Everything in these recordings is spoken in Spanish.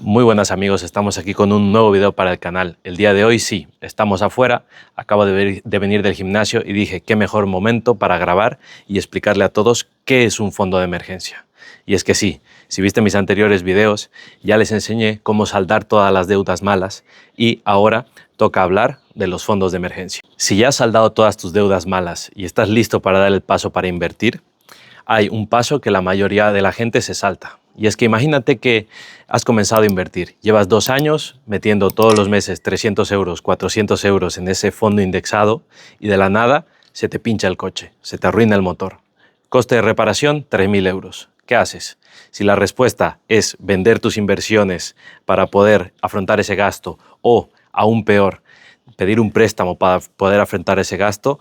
Muy buenas amigos, estamos aquí con un nuevo video para el canal. El día de hoy sí, estamos afuera, acabo de venir del gimnasio y dije qué mejor momento para grabar y explicarle a todos qué es un fondo de emergencia. Y es que sí, si viste mis anteriores videos, ya les enseñé cómo saldar todas las deudas malas y ahora toca hablar de los fondos de emergencia. Si ya has saldado todas tus deudas malas y estás listo para dar el paso para invertir, hay un paso que la mayoría de la gente se salta. Y es que imagínate que has comenzado a invertir. Llevas 2 años metiendo todos los meses 300 euros, 400 euros en ese fondo indexado y de la nada se te pincha el coche, se te arruina el motor. Coste de reparación, 3.000 euros. ¿Qué haces? Si la respuesta es vender tus inversiones para poder afrontar ese gasto o, aún peor, pedir un préstamo para poder afrontar ese gasto,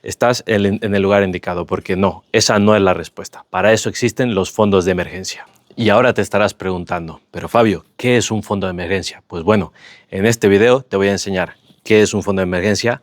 estás en el lugar indicado, porque no, esa no es la respuesta. Para eso existen los fondos de emergencia. Y ahora te estarás preguntando, pero Fabio, ¿qué es un fondo de emergencia? Pues bueno, en este video te voy a enseñar qué es un fondo de emergencia,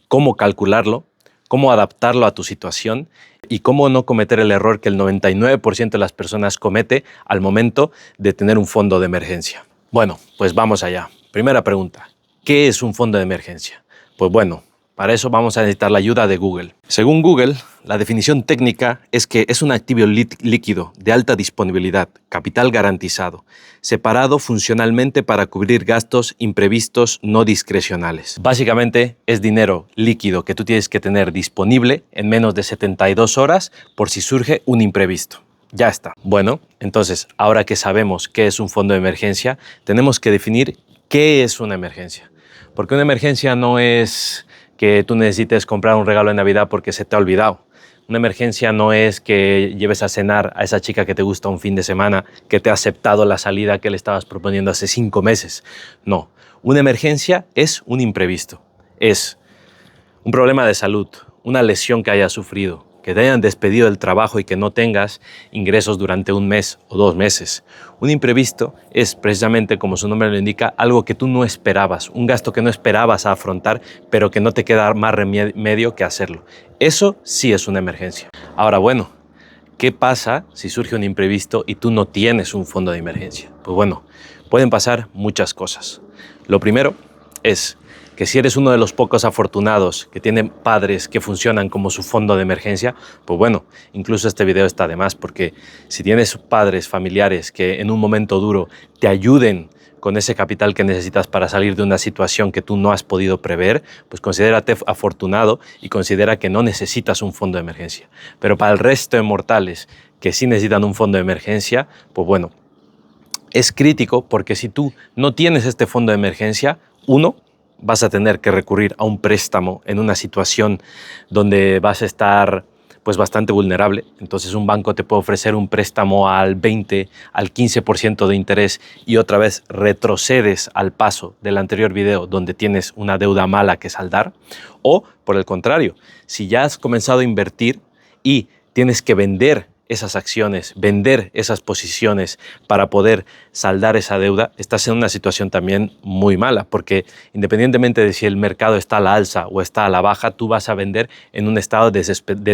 cómo calcularlo, cómo adaptarlo a tu situación y cómo no cometer el error que el 99% de las personas comete al momento de tener un fondo de emergencia. Bueno, pues vamos allá. Primera pregunta, ¿qué es un fondo de emergencia? Pues bueno, para eso vamos a necesitar la ayuda de Google. Según Google, la definición técnica es que es un activo líquido de alta disponibilidad, capital garantizado, separado funcionalmente para cubrir gastos imprevistos no discrecionales. Básicamente es dinero líquido que tú tienes que tener disponible en menos de 72 horas por si surge un imprevisto. Ya está. Bueno, entonces, ahora que sabemos qué es un fondo de emergencia, tenemos que definir qué es una emergencia. Porque una emergencia no es que tú necesites comprar un regalo de Navidad porque se te ha olvidado. Una emergencia no es que lleves a cenar a esa chica que te gusta un fin de semana, que te ha aceptado la salida que le estabas proponiendo hace 5 meses. No, una emergencia es un imprevisto. Es un problema de salud, una lesión que hayas sufrido, que te hayan despedido del trabajo y que no tengas ingresos durante 1 mes o 2 meses. Un imprevisto es precisamente, como su nombre lo indica, algo que tú no esperabas, un gasto que no esperabas afrontar, pero que no te queda más remedio que hacerlo. Eso sí es una emergencia. Ahora, bueno, ¿qué pasa si surge un imprevisto y tú no tienes un fondo de emergencia? Pues bueno, pueden pasar muchas cosas. Lo primero es que si eres uno de los pocos afortunados que tienen padres que funcionan como su fondo de emergencia, pues bueno, incluso este video está de más, porque si tienes padres, familiares que en un momento duro te ayuden con ese capital que necesitas para salir de una situación que tú no has podido prever, pues considérate afortunado y considera que no necesitas un fondo de emergencia. Pero para el resto de mortales que sí necesitan un fondo de emergencia, pues bueno, es crítico, porque si tú no tienes este fondo de emergencia, vas a tener que recurrir a un préstamo en una situación donde vas a estar pues bastante vulnerable. Entonces un banco te puede ofrecer un préstamo al 20, al 15% de interés y otra vez retrocedes al paso del anterior video donde tienes una deuda mala que saldar. O por el contrario, si ya has comenzado a invertir y tienes que vender esas acciones, vender esas posiciones para poder saldar esa deuda, estás en una situación también muy mala, porque independientemente de si el mercado está a la alza o está a la baja, tú vas a vender en un estado de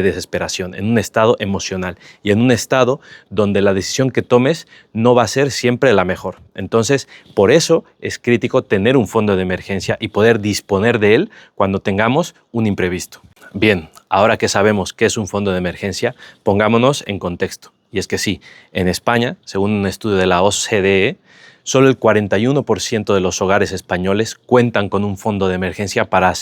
desesperación, en un estado emocional y en un estado donde la decisión que tomes no va a ser siempre la mejor. Entonces, por eso es crítico tener un fondo de emergencia y poder disponer de él cuando tengamos un imprevisto. Bien, ahora que sabemos qué es un fondo de emergencia, pongámonos en contexto. Y es que sí, en España, según un estudio de la OCDE, solo el 41% de los hogares españoles cuentan con un fondo de emergencia para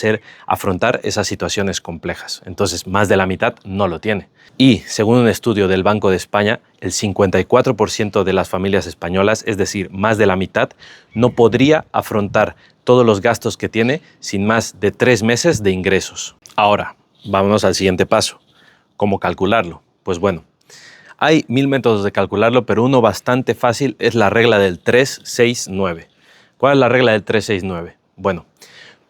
afrontar esas situaciones complejas. Entonces, más de la mitad no lo tiene. Y según un estudio del Banco de España, el 54% de las familias españolas, es decir, más de la mitad, no podría afrontar todos los gastos que tiene sin más de 3 meses de ingresos. Ahora, vámonos al siguiente paso. ¿Cómo calcularlo? Pues bueno, hay 1000 métodos de calcularlo, pero uno bastante fácil es la regla del 369. ¿Cuál es la regla del 369? Bueno,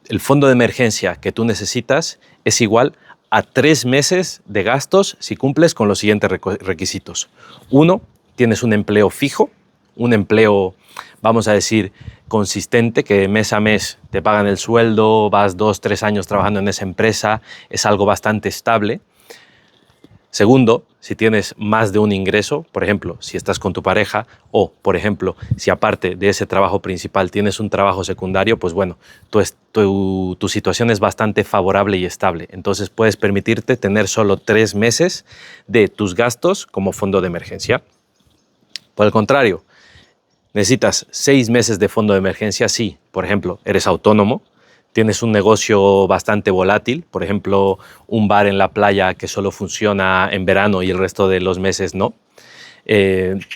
el fondo de emergencia que tú necesitas es igual a 3 meses de gastos si cumples con los siguientes requisitos. 1, tienes un empleo fijo, un empleo, vamos a decir, consistente, que mes a mes te pagan el sueldo, vas 2, 3 años trabajando en esa empresa, es algo bastante estable. Segundo, si tienes más de un ingreso, por ejemplo, si estás con tu pareja o, por ejemplo, si aparte de ese trabajo principal tienes un trabajo secundario, pues bueno, tu situación es bastante favorable y estable. Entonces puedes permitirte tener solo 3 meses de tus gastos como fondo de emergencia. Por el contrario, necesitas 6 meses de fondo de emergencia si, por ejemplo, eres autónomo, tienes un negocio bastante volátil, por ejemplo, un bar en la playa que solo funciona en verano y el resto de los meses no.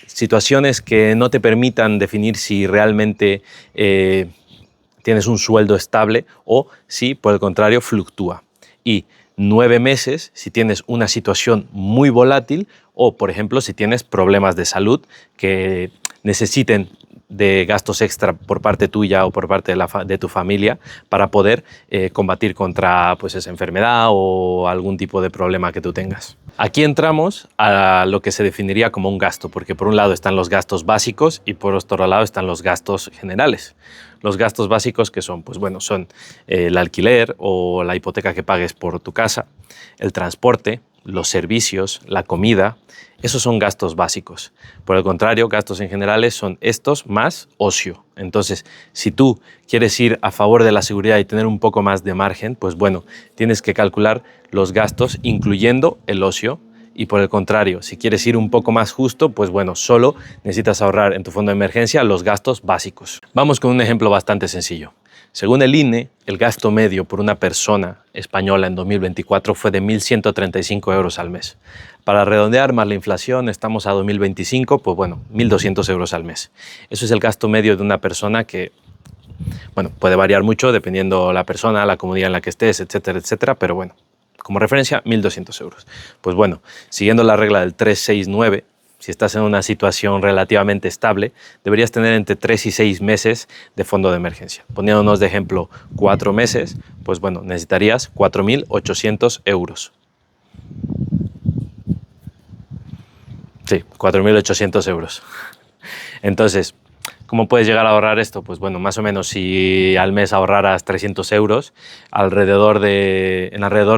Situaciones que no te permitan definir si realmente tienes un sueldo estable o si, por el contrario, fluctúa. Y 9 meses si tienes una situación muy volátil o, por ejemplo, si tienes problemas de salud que necesiten de gastos extra por parte tuya o por parte de tu familia para poder combatir contra pues, esa enfermedad o algún tipo de problema que tú tengas. Aquí entramos a lo que se definiría como un gasto, porque por un lado están los gastos básicos y por otro lado están los gastos generales. Los gastos básicos que son, pues bueno, son el alquiler o la hipoteca que pagues por tu casa, el transporte, los servicios, la comida. Esos son gastos básicos. Por el contrario, gastos en generales son estos más ocio. Entonces, si tú quieres ir a favor de la seguridad y tener un poco más de margen, pues bueno, tienes que calcular los gastos incluyendo el ocio. Y por el contrario, si quieres ir un poco más justo, pues bueno, solo necesitas ahorrar en tu fondo de emergencia los gastos básicos. Vamos con un ejemplo bastante sencillo. Según el INE, el gasto medio por una persona española en 2024 fue de 1.135 euros al mes. Para redondear más la inflación, estamos a 2025, pues bueno, 1.200 euros al mes. Eso es el gasto medio de una persona que, bueno, puede variar mucho dependiendo la persona, la comunidad en la que estés, etcétera, etcétera, pero bueno, como referencia, 1.200 euros. Pues bueno, siguiendo la regla del 369, si estás en una situación relativamente estable, deberías tener entre 3 y 6 meses de fondo de emergencia. Poniéndonos de ejemplo 4 meses, pues bueno, necesitarías 4.800 euros. Sí, 4.800 euros. Entonces, ¿cómo puedes llegar a ahorrar esto? Pues bueno, más o menos si al mes ahorraras 300 euros, en alrededor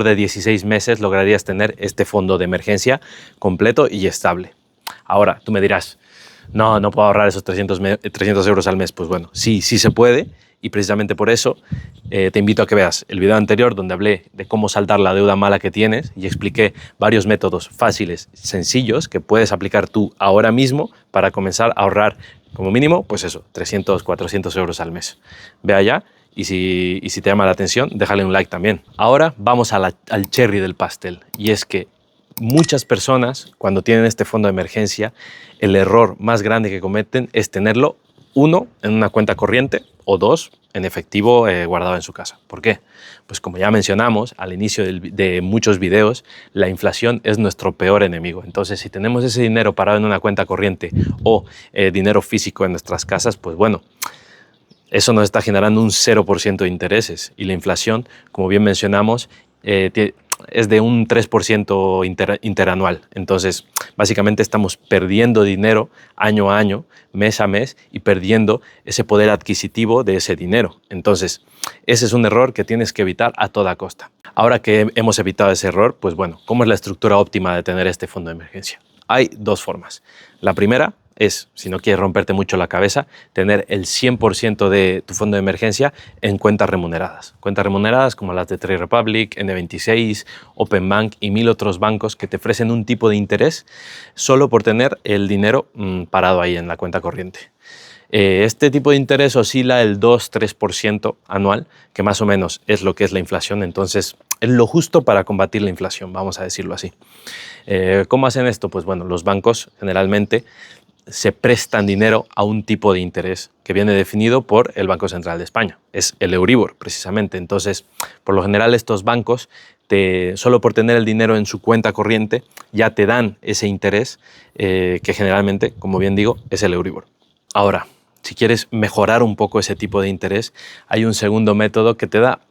de 16 meses lograrías tener este fondo de emergencia completo y estable. Ahora, tú me dirás, no puedo ahorrar esos 300 euros al mes. Pues bueno, sí se puede y precisamente por eso te invito a que veas el video anterior donde hablé de cómo saldar la deuda mala que tienes y expliqué varios métodos fáciles, sencillos, que puedes aplicar tú ahora mismo para comenzar a ahorrar como mínimo, pues eso, 300, 400 euros al mes. Ve allá y si te llama la atención, déjale un like también. Ahora vamos al cherry del pastel y es que muchas personas, cuando tienen este fondo de emergencia, el error más grande que cometen es tenerlo, 1, en una cuenta corriente o 2, en efectivo guardado en su casa. ¿Por qué? Pues como ya mencionamos al inicio de muchos videos, la inflación es nuestro peor enemigo. Entonces, si tenemos ese dinero parado en una cuenta corriente o dinero físico en nuestras casas, pues bueno, eso nos está generando un 0% de intereses. Y la inflación, como bien mencionamos, es de un 3% interanual. Entonces, básicamente estamos perdiendo dinero año a año, mes a mes, y perdiendo ese poder adquisitivo de ese dinero. Entonces, ese es un error que tienes que evitar a toda costa. Ahora que hemos evitado ese error, pues bueno, ¿cómo es la estructura óptima de tener este fondo de emergencia? Hay 2 formas. La primera es, si no quieres romperte mucho la cabeza, tener el 100% de tu fondo de emergencia en cuentas remuneradas. Cuentas remuneradas como las de Trade Republic, N26, Open Bank y 1000 otros bancos que te ofrecen un tipo de interés solo por tener el dinero parado ahí en la cuenta corriente. Este tipo de interés oscila el 2-3% anual, que más o menos es lo que es la inflación. Entonces, es lo justo para combatir la inflación, vamos a decirlo así. ¿Cómo hacen esto? Pues bueno, los bancos generalmente se prestan dinero a un tipo de interés que viene definido por el Banco Central de España. Es el Euribor, precisamente. Entonces, por lo general, estos bancos, solo por tener el dinero en su cuenta corriente, ya te dan ese interés que generalmente, como bien digo, es el Euribor. Ahora, si quieres mejorar un poco ese tipo de interés, hay un segundo método que te da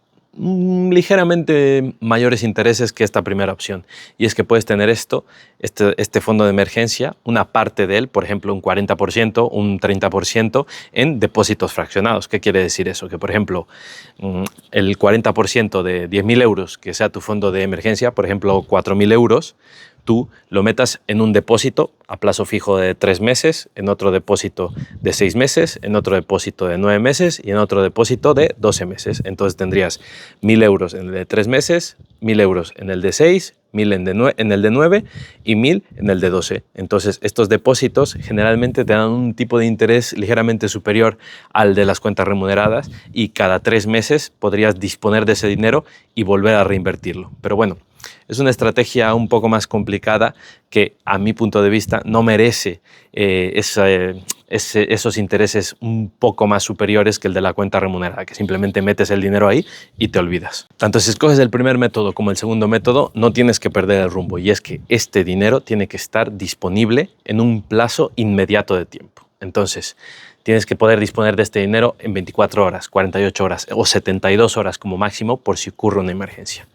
ligeramente mayores intereses que esta primera opción. Y es que puedes tener este fondo de emergencia, una parte de él, por ejemplo, un 40%, un 30% en depósitos fraccionados. ¿Qué quiere decir eso? Que, por ejemplo, el 40% de 10.000 euros, que sea tu fondo de emergencia, por ejemplo, 4.000 euros, tú lo metas en un depósito a plazo fijo de 3 meses, en otro depósito de 6 meses, en otro depósito de 9 meses y en otro depósito de 12 meses. Entonces tendrías 1.000 euros en el de 3 meses, 1.000 euros en el de 6, 1.000 en el de 9 y 1.000 en el de 12. Entonces estos depósitos generalmente te dan un tipo de interés ligeramente superior al de las cuentas remuneradas y cada 3 meses podrías disponer de ese dinero y volver a reinvertirlo. Pero bueno, es una estrategia un poco más complicada que, a mi punto de vista, no merece esos intereses un poco más superiores que el de la cuenta remunerada, que simplemente metes el dinero ahí y te olvidas. Tanto si escoges el primer método como el segundo método, no tienes que perder el rumbo, y es que este dinero tiene que estar disponible en un plazo inmediato de tiempo. Entonces, tienes que poder disponer de este dinero en 24 horas, 48 horas o 72 horas como máximo por si ocurre una emergencia.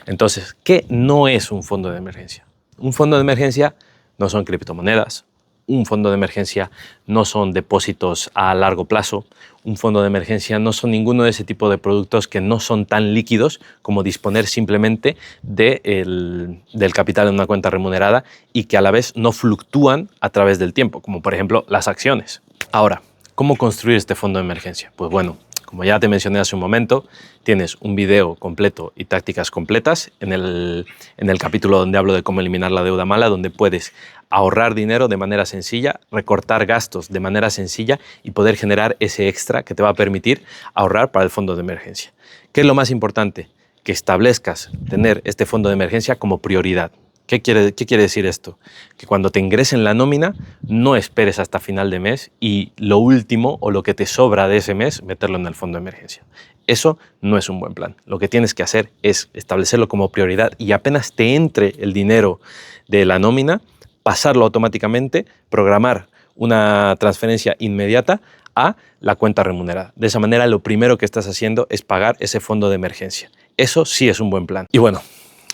Entonces, ¿qué no es un fondo de emergencia? Un fondo de emergencia no son criptomonedas, un fondo de emergencia no son depósitos a largo plazo, un fondo de emergencia no son ninguno de ese tipo de productos que no son tan líquidos como disponer simplemente del capital en una cuenta remunerada y que a la vez no fluctúan a través del tiempo, como por ejemplo las acciones. Ahora, ¿cómo construir este fondo de emergencia? Pues bueno, como ya te mencioné hace un momento, tienes un video completo y tácticas completas en el capítulo donde hablo de cómo eliminar la deuda mala, donde puedes ahorrar dinero de manera sencilla, recortar gastos de manera sencilla y poder generar ese extra que te va a permitir ahorrar para el fondo de emergencia. ¿Qué es lo más importante? Que establezcas tener este fondo de emergencia como prioridad. ¿Qué quiere decir esto? Que cuando te ingresen la nómina, no esperes hasta final de mes y lo último o lo que te sobra de ese mes, meterlo en el fondo de emergencia. Eso no es un buen plan. Lo que tienes que hacer es establecerlo como prioridad y apenas te entre el dinero de la nómina, pasarlo automáticamente, programar una transferencia inmediata a la cuenta remunerada. De esa manera, lo primero que estás haciendo es pagar ese fondo de emergencia. Eso sí es un buen plan. Y bueno,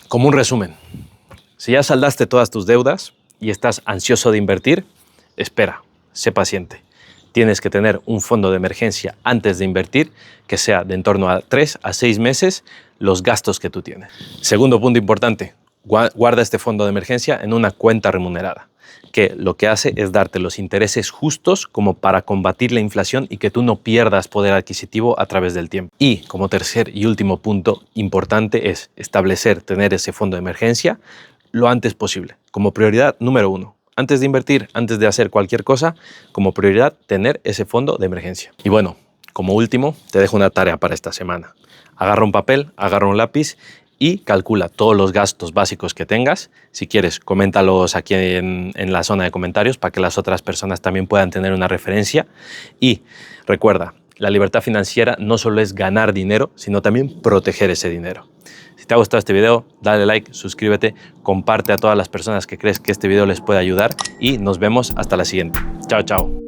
como un resumen, si ya saldaste todas tus deudas y estás ansioso de invertir, espera, sé paciente. Tienes que tener un fondo de emergencia antes de invertir que sea de en torno a 3 a 6 meses los gastos que tú tienes. Segundo punto importante, guarda este fondo de emergencia en una cuenta remunerada, que lo que hace es darte los intereses justos como para combatir la inflación y que tú no pierdas poder adquisitivo a través del tiempo. Y como tercer y último punto importante es tener ese fondo de emergencia lo antes posible, como prioridad número 1. Antes de invertir, antes de hacer cualquier cosa, como prioridad tener ese fondo de emergencia. Y bueno, como último, te dejo una tarea para esta semana. Agarra un papel, agarra un lápiz y calcula todos los gastos básicos que tengas. Si quieres, coméntalos aquí en la zona de comentarios para que las otras personas también puedan tener una referencia. Y recuerda, la libertad financiera no solo es ganar dinero, sino también proteger ese dinero. Si te ha gustado este video, dale like, suscríbete, comparte a todas las personas que crees que este video les puede ayudar y nos vemos hasta la siguiente. Chao, chao.